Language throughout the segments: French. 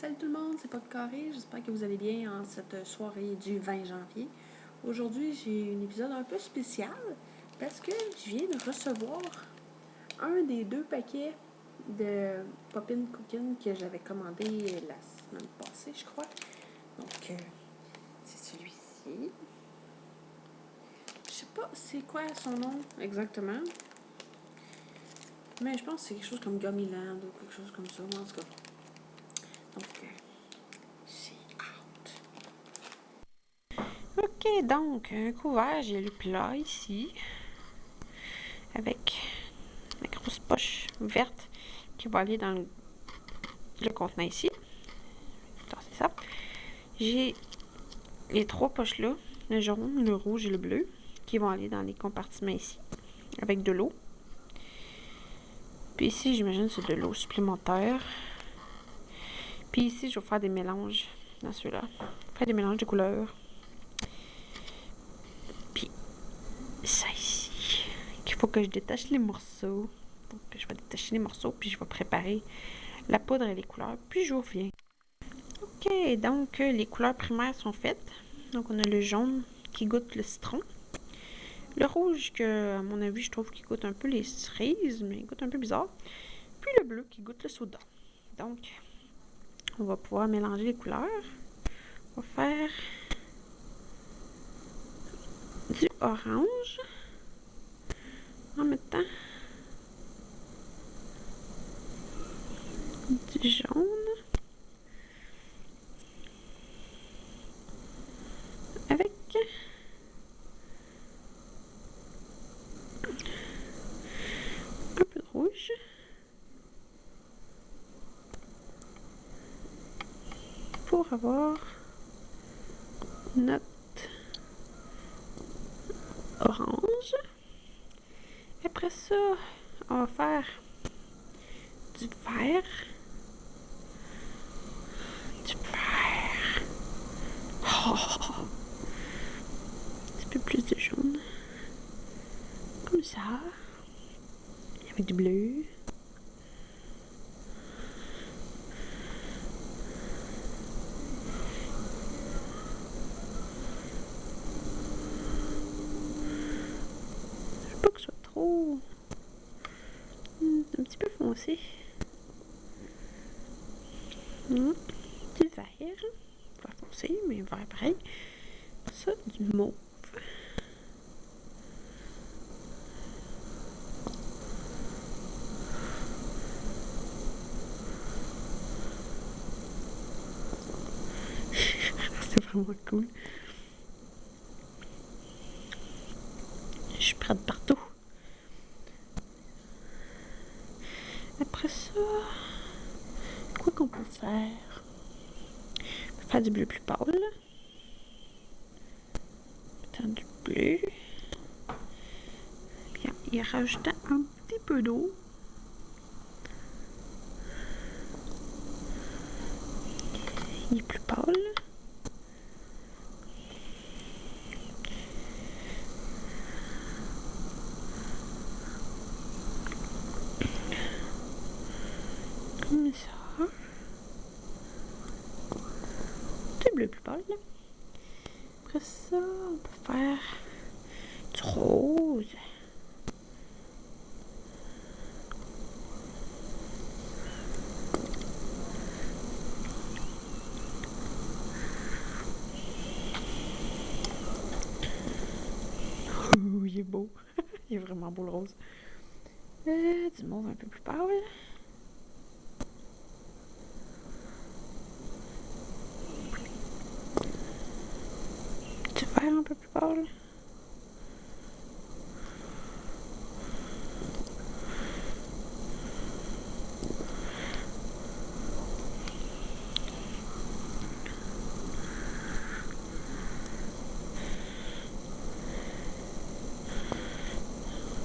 Salut tout le monde, c'est Pod Carré. J'espère que vous allez bien en cette soirée du 20 janvier. Aujourd'hui, j'ai un épisode un peu spécial parce que je viens de recevoir un des 2 paquets de Poppin' Cookin' que j'avais commandé la semaine passée, je crois. Donc, c'est celui-ci. Je sais pas c'est quoi son nom exactement, mais je pense que c'est quelque chose comme Gummy-Land ou quelque chose comme ça, en tout cas. Donc, OK, donc, un couvert, j'ai le plat ici, avec la grosse poche verte qui va aller dans le contenant ici. C'est ça. J'ai les 3 poches là, le jaune, le rouge et le bleu, qui vont aller dans les compartiments ici, avec de l'eau. Puis ici, j'imagine c'est de l'eau supplémentaire. Puis ici, je vais faire des mélanges dans ceux-là. Faire des mélanges de couleurs. Puis ça ici, qu'il faut que je détache les morceaux. Donc je vais détacher les morceaux, puis je vais préparer la poudre et les couleurs, puis je vous reviens. OK, donc les couleurs primaires sont faites. Donc on a le jaune qui goûte le citron. Le rouge que, à mon avis, je trouve qu'il goûte un peu les cerises, mais il goûte un peu bizarre. Puis le bleu qui goûte le soda. Donc, on va pouvoir mélanger les couleurs. On va faire du orange en mettant du jaune. Avec un peu de rouge. Pour avoir notre orange. Après ça, on va faire du vert. Du vert. Oh. Un petit peu plus de jaune. Comme ça. Avec du bleu. Je veux pas que ce soit trop... un petit peu foncé. Du vert. Pas foncé, mais vert pareil. Ça, du mauve. C'est vraiment cool. Je suis prête partout. Après ça, quoi qu'on peut faire? On peut faire du bleu plus pâle. Mettre du bleu. Puis y rajouter un petit peu d'eau. Il est plus pâle. Comme ça. Du bleu plus pâle. Après ça, on peut faire du rose. Oh, il est beau. Il est vraiment beau le rose. Du mauve un peu plus pâle. Du vert un peu plus pâle.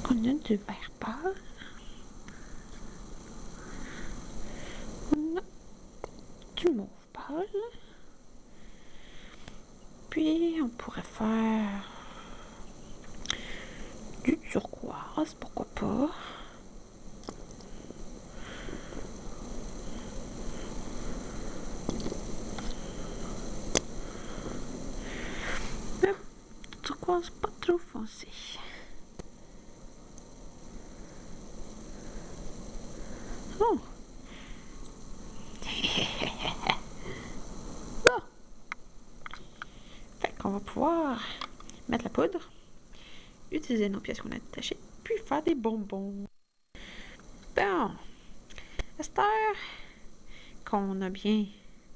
On a du vert pâle. On a du mauve pâle. Puis on pourrait faire du turquoise, pourquoi pas. turquoise pas trop foncé. Oh! Bon. Fait qu'on va pouvoir mettre la poudre, utiliser nos pièces qu'on a détachées, puis faire des bonbons. Bon, à cette heure qu'on a bien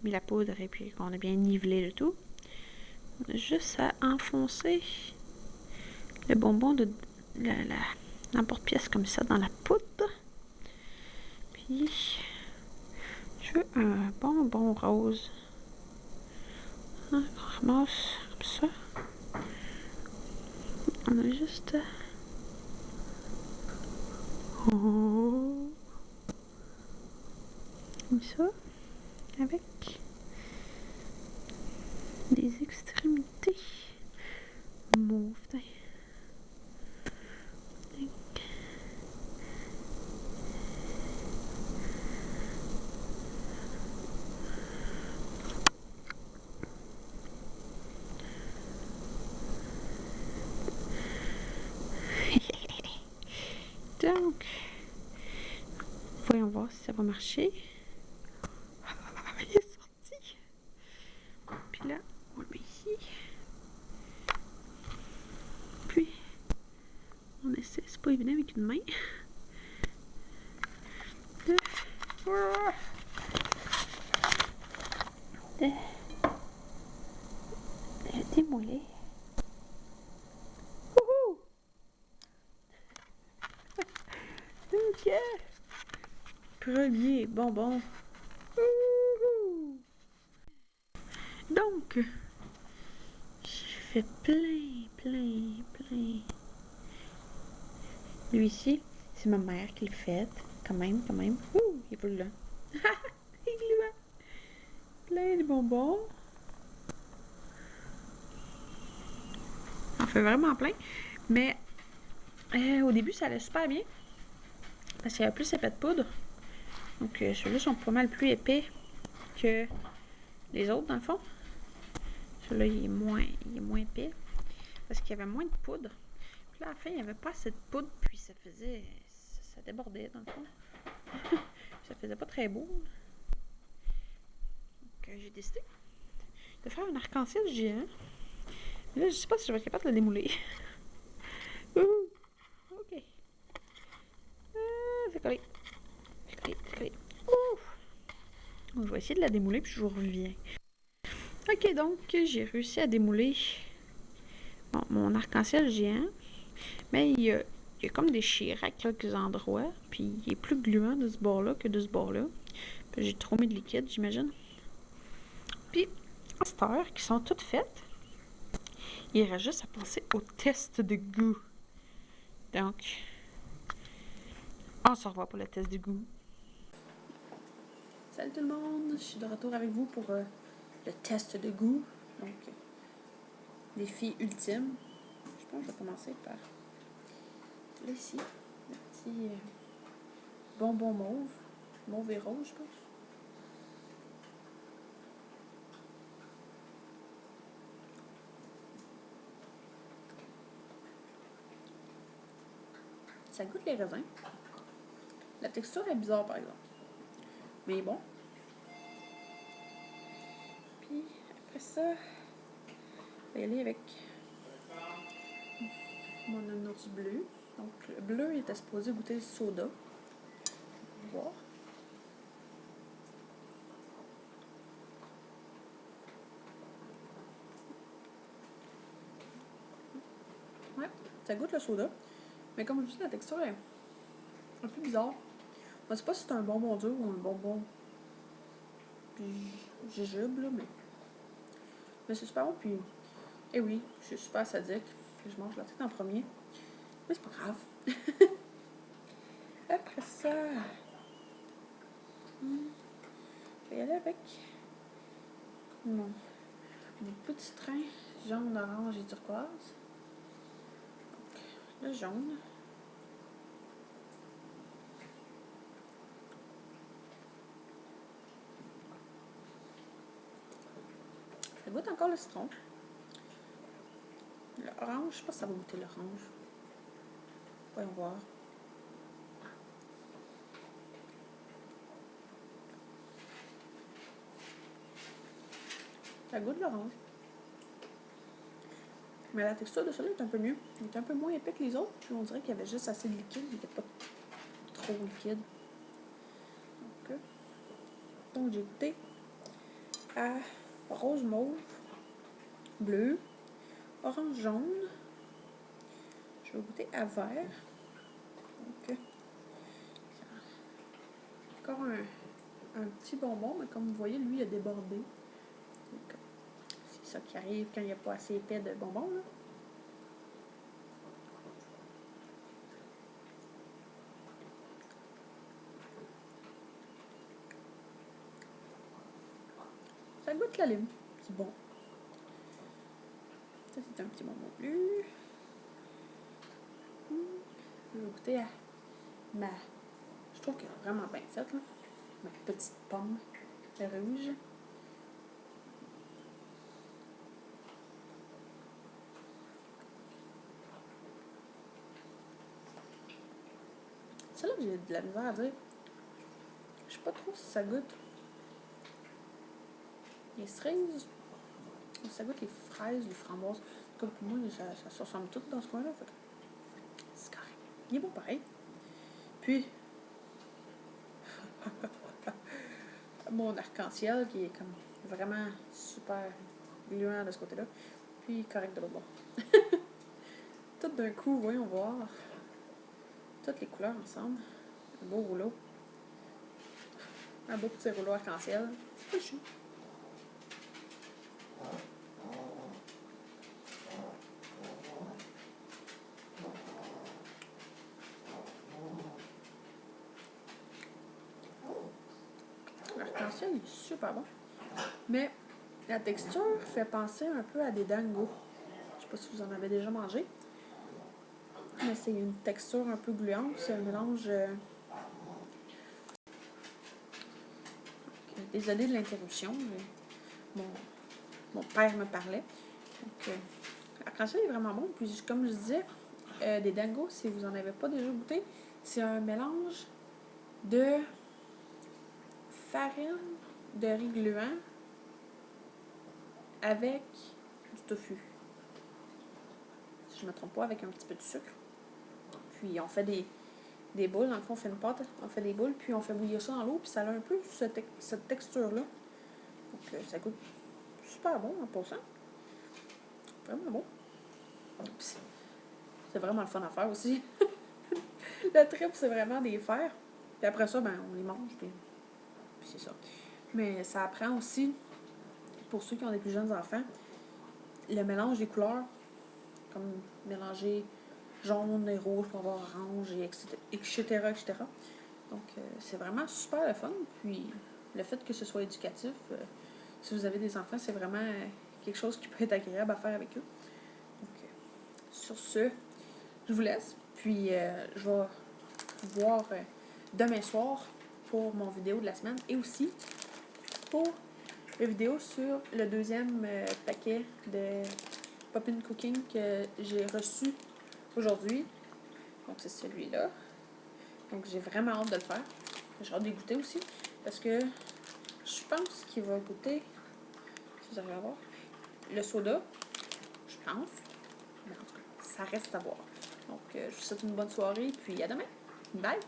mis la poudre et puis qu'on a bien nivelé le tout, on a juste à enfoncer le bonbon de l'emporte-pièce comme ça dans la poudre. Puis, je veux un bonbon rose. Hein, on ramasse comme ça. On a juste à... Oh! Comme ça. Avec des extrémités mauves. Donc, voyons voir si ça va marcher. Il est sorti. Puis là, on le met ici. Puis, on essaie, c'est pas évident avec une main. De démouler. Wouhou! Ok! Premier bonbon. Wouhou! Donc, j'ai fait plein. Lui ici, c'est ma mère qui le fait. Quand même. Ouh, il est pas gluant. Il est gluant. Plein de bonbons. On fait vraiment plein. Mais au début, ça allait super bien. Parce qu'il y avait plus épais de poudre. Donc, ceux-là sont pas mal plus épais que les autres, dans le fond. Celui-là, il est moins épais. Parce qu'il y avait moins de poudre. Puis là, à la fin, il n'y avait pas assez de poudre. Puis ça faisait... Ça débordait, dans le fond. Ça faisait pas très beau. Donc, j'ai décidé de faire un arc-en-ciel géant. Mais là, je sais pas si je vais être capable de le démouler. Ok. C'est collé. Donc, je vais essayer de la démouler, puis je vous reviens. Ok, donc, j'ai réussi à démouler mon arc-en-ciel géant. Mais il y a comme déchiré à quelques endroits. Puis il est plus gluant de ce bord-là que de ce bord-là. J'ai trop mis de liquide, j'imagine. Puis, à cette heure, qui sont toutes faites, il reste juste à passer au test de goût. Donc, on se revoit pour le test de goût. Salut tout le monde, je suis de retour avec vous pour le test de goût. Donc, défi ultime. Je pense que je vais commencer par là ici, le petit bonbon mauve et rose, je pense. Ça goûte les raisins. La texture est bizarre par exemple. Mais bon. Puis après ça, je vais y aller avec mon ours bleu. Donc le bleu il était supposé goûter le soda. On va voir. Ouais, ça goûte le soda. Mais comme je dis, la texture est un peu bizarre. Je sais pas si c'est un bonbon dur ou un bonbon jujube, là, mais c'est super bon. Puis, oui, je suis super sadique. Je mange la tête en premier. Mais c'est pas grave. Après ça, je vais y aller avec mon petit train jaune, orange et turquoise. Donc, le jaune. Ça goûte encore le citron. Le Orange, je sais pas si ça va goûter l'orange. Voyons voir. Ça goûte l'orange. Mais la texture de celui-là est un peu mieux. Il est un peu moins épais que les autres. Puis on dirait qu'il y avait juste assez de liquide. Il n'était pas trop liquide. Donc j'ai goûté à rose mauve, bleu, orange jaune. Je vais goûter à vert. Donc, encore un petit bonbon, mais comme vous voyez, lui, il a débordé. C'est ça qui arrive quand il n'y a pas assez épais de bonbons, là. Ça goûte la lime. C'est bon. Ça, c'est un petit bonbon bleu. Je vais goûter à ma... Je trouve qu'elle est vraiment bien faite, là. Ma petite pomme rouge. Celle-là, j'ai de la misère à dire. Je sais pas trop si ça goûte les cerises ou si ça goûte les fraises, les framboises. Comme pour moi, ça se ressemble tout dans ce coin-là. C'est correct. Il est bon pareil. Puis, mon arc-en-ciel qui est comme vraiment super gluant de ce côté-là. Puis correct de l'autre bord. Tout d'un coup, voyons voir. Toutes les couleurs ensemble. Un beau rouleau. Un beau petit rouleau arc-en-ciel. C'est pas chou. L'arc-en-ciel est super bon. Mais la texture fait penser un peu à des dangos. Je sais pas si vous en avez déjà mangé. Mais c'est une texture un peu gluante. C'est un mélange... Désolée de l'interruption. Mon père me parlait. Donc, l'arc-en-ciel est vraiment bon. Puis, comme je disais, des dangos, si vous en avez pas déjà goûté, c'est un mélange de farine de riz gluant avec du tofu. Si je ne me trompe pas, avec un petit peu de sucre. Puis on fait des boules. Dans le fond, on fait une pâte, on fait des boules, puis on fait bouillir ça dans l'eau, puis ça a un peu cette texture-là. Donc ça goûte super bon en passant. Vraiment bon. C'est vraiment le fun à faire aussi. Le trip, c'est vraiment des faire. Puis après ça, ben, on les mange, puis c'est ça. Mais ça apprend aussi, pour ceux qui ont des plus jeunes enfants, le mélange des couleurs, comme mélanger jaune et rouge pour avoir orange, et etc. Donc, c'est vraiment super le fun. Puis, le fait que ce soit éducatif, si vous avez des enfants, c'est vraiment quelque chose qui peut être agréable à faire avec eux. Donc, sur ce, je vous laisse. Puis, je vais vous voir demain soir pour mon vidéo de la semaine et aussi pour la vidéo sur le deuxième paquet de Poppin' Cooking que j'ai reçu aujourd'hui. Donc, c'est celui-là. Donc, j'ai vraiment hâte de le faire. J'ai hâte de goûter aussi. Parce que je pense qu'il va goûter, si vous arrivez à voir, le soda. Je pense. Mais en tout cas, ça reste à voir. Donc, je vous souhaite une bonne soirée. Puis, à demain. Bye!